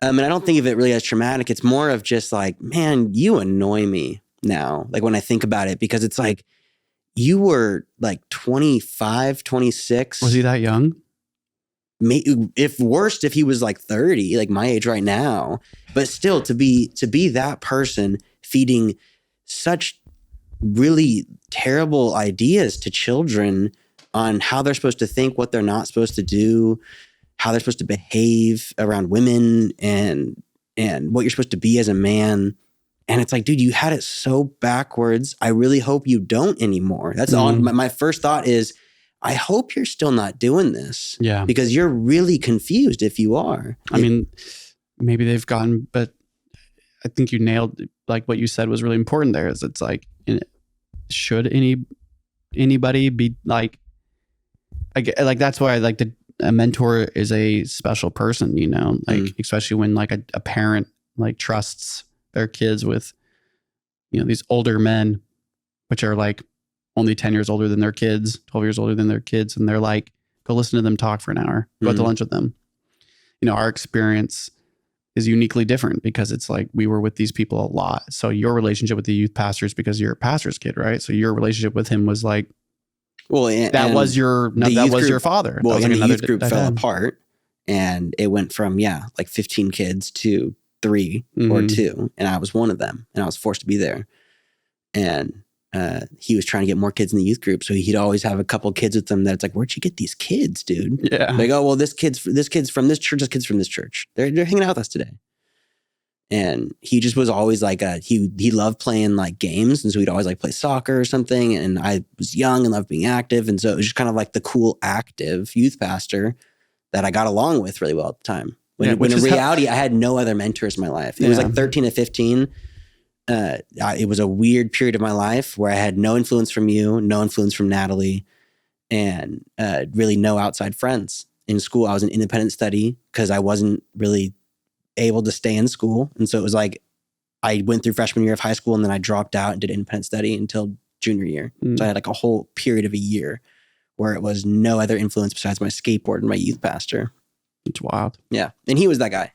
And I don't think of it really as traumatic. It's more of just like, man, you annoy me now. Like when I think about it, because it's like, you were like 25, 26. Was he that young? If worst, if he was like 30, like my age right now, but still to be that person feeding such really terrible ideas to children on how they're supposed to think, what they're not supposed to do, how they're supposed to behave around women and what you're supposed to be as a man. And it's like, dude, you had it so backwards. I really hope you don't anymore. That's all. My first thought is, I hope you're still not doing this. Yeah. Because you're really confused if you are. I mean, maybe they've gotten, but I think you nailed, like what you said was really important there, is it's like, should anybody be like that's why I like a mentor is a special person, you know, like especially when like a parent like trusts their kids with, you know, these older men, which are like only 10 years older than their kids, 12 years older than their kids. And they're like, go listen to them talk for an hour, go out to lunch with them. You know, our experience is uniquely different because it's like we were with these people a lot. So your relationship with the youth pastor is because you're a pastor's kid, right? So your relationship with him was like, well, that was your father. Well, and the youth group fell apart, and it went from like 15 kids to 3 or 2, and I was one of them, and I was forced to be there. And he was trying to get more kids in the youth group, so he'd always have a couple kids with him. That's like, where'd you get these kids, dude? Yeah, like, oh well, this kid's from this church. This kid's from this church. They're hanging out with us today. And he just was always like he loved playing like games, and so he'd always like play soccer or something. And I was young and loved being active, and so it was just kind of like the cool, active youth pastor that I got along with really well at the time. When in reality, I had no other mentors in my life. It was like 13 to 15. It was a weird period of my life where I had no influence from you, no influence from Natalie, and really no outside friends. In school, I was in independent study because I wasn't really able to stay in school. And so it was like, I went through freshman year of high school and then I dropped out and did independent study until junior year. So I had like a whole period of a year where it was no other influence besides my skateboard and my youth pastor. It's wild. Yeah. And he was that guy.